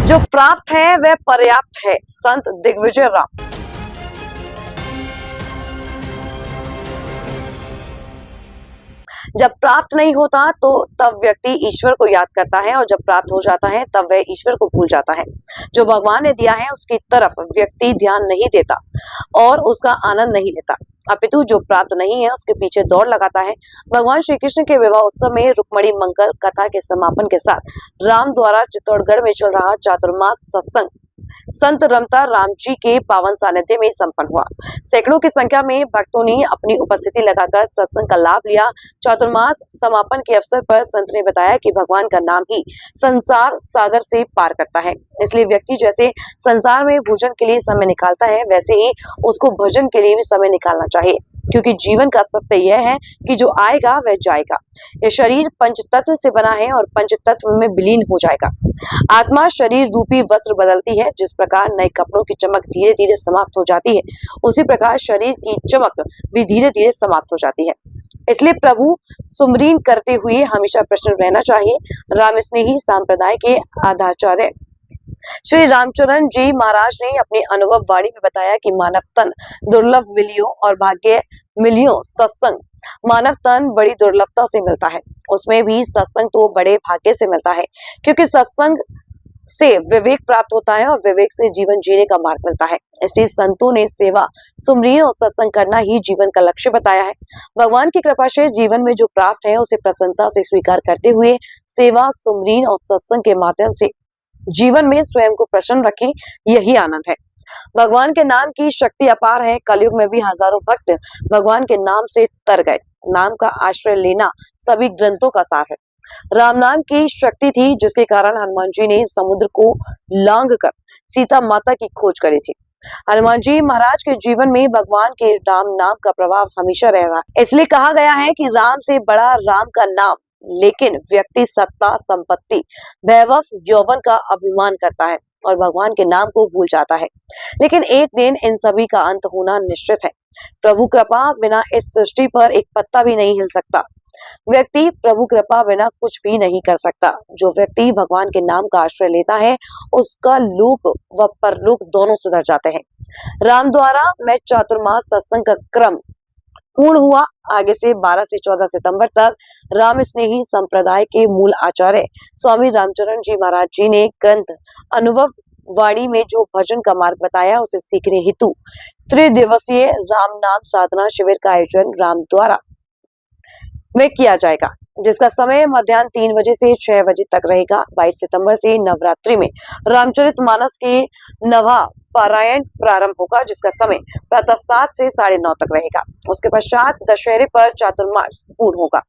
जो प्राप्त है वह पर्याप्त है, संत दिग्विजय राम। जब प्राप्त नहीं होता तो तब व्यक्ति ईश्वर को याद करता है और जब प्राप्त हो जाता है तब वह ईश्वर को भूल जाता है। जो भगवान ने दिया है उसकी तरफ व्यक्ति ध्यान नहीं देता और उसका आनंद नहीं लेता, अपितु जो प्राप्त नहीं है उसके पीछे दौड़ लगाता है। भगवान श्री कृष्ण के विवाह उत्सव में रुक्मणी मंगल कथा के समापन के साथ राम द्वारा चित्तौड़गढ़ में चल रहा चातुर्मास सत्संग संत रमता राम जी के पावन सानिध्य में संपन्न हुआ। सैकड़ों की संख्या में भक्तों ने अपनी उपस्थिति लगाकर सत्संग का लाभ लिया। चातुर्मास समापन के अवसर पर संत ने बताया कि भगवान का नाम ही संसार सागर से पार करता है, इसलिए व्यक्ति जैसे संसार में भोजन के लिए समय निकालता है वैसे ही उसको भजन के लिए भी समय निकालना चाहिए, क्योंकि जीवन का सत्य यह है कि जो आएगा वह जाएगा। यह शरीर पंच तत्व से बना है और पंच तत्व में विलीन हो जाएगा। आत्मा शरीर रूपी वस्त्र बदलती है। जिस प्रकार नए कपड़ों की चमक धीरे धीरे समाप्त हो जाती है, उसी प्रकार शरीर की चमक भी धीरे धीरे समाप्त हो जाती है। इसलिए प्रभु सुमरीन करते हुए हमेशा प्रसन्न रहना चाहिए। राम स्नेही संप्रदाय के आधाचार्य श्री रामचरण जी महाराज ने अपनी अनुभव वाणी में बताया कि मानव तन दुर्लभ मिलियों और भाग्य मिलियों सत्संग। मानव तन बड़ी दुर्लभता से मिलता है, उसमें भी सत्संग तो बड़े भाग्य से मिलता है, क्योंकि सत्संग से विवेक प्राप्त होता है और विवेक से जीवन जीने का मार्ग मिलता है। इसलिए संतों ने सेवा सुमरीन और सत्संग करना ही जीवन का लक्ष्य बताया है। भगवान की कृपा से जीवन में जो प्राप्त है उसे प्रसन्नता से स्वीकार करते हुए सेवा सुमरीन और सत्संग के माध्यम से जीवन में स्वयं को प्रसन्न रखें, यही आनंद है। भगवान के नाम की शक्ति अपार है। कलयुग में भी हजारों भक्त भगवान के नाम से तर गए। नाम का आश्रय लेना सभी ग्रंथों का सार है। राम नाम की शक्ति थी जिसके कारण हनुमान जी ने समुद्र को लांघ कर सीता माता की खोज करी थी। हनुमान जी महाराज के जीवन में भगवान के राम नाम का प्रभाव हमेशा रह रहा है। इसलिए कहा गया है कि राम से बड़ा राम का नाम। लेकिन व्यक्ति सत्ता संपत्ति वैभव यौवन का अभिमान करता है और भगवान के नाम को भूल जाता है। लेकिन एक दिन इन सभी का अंत होना निश्चित है। प्रभु कृपा बिना इस सृष्टि पर एक पत्ता भी नहीं हिल सकता। व्यक्ति प्रभु कृपा बिना कुछ भी नहीं कर सकता। जो व्यक्ति भगवान के नाम का आश्रय लेता है उसका लोक व परलोक दोनों सुधर जाते हैं। राम द्वारा मैं चातुर्मास सत्संग का क्रम पूर्ण हुआ। आगे से 12 से 14 सितंबर तक राम स्नेही संप्रदाय के मूल आचार्य स्वामी रामचरण जी महाराज जी ने ग्रंथ अनुभव वाणी में जो भजन का मार्ग बताया उसे सीखने हेतु त्रिदिवसीय राम नाम साधना शिविर का आयोजन राम द्वारा में किया जाएगा, जिसका समय मध्याह्न 3 बजे से 6 बजे तक रहेगा। 22 सितंबर से नवरात्रि में रामचरितमानस के नवा पारायण प्रारंभ होगा, जिसका समय प्रातः 7 से 9:30 तक रहेगा। उसके पश्चात दशहरे पर चातुर्मास पूर्ण होगा।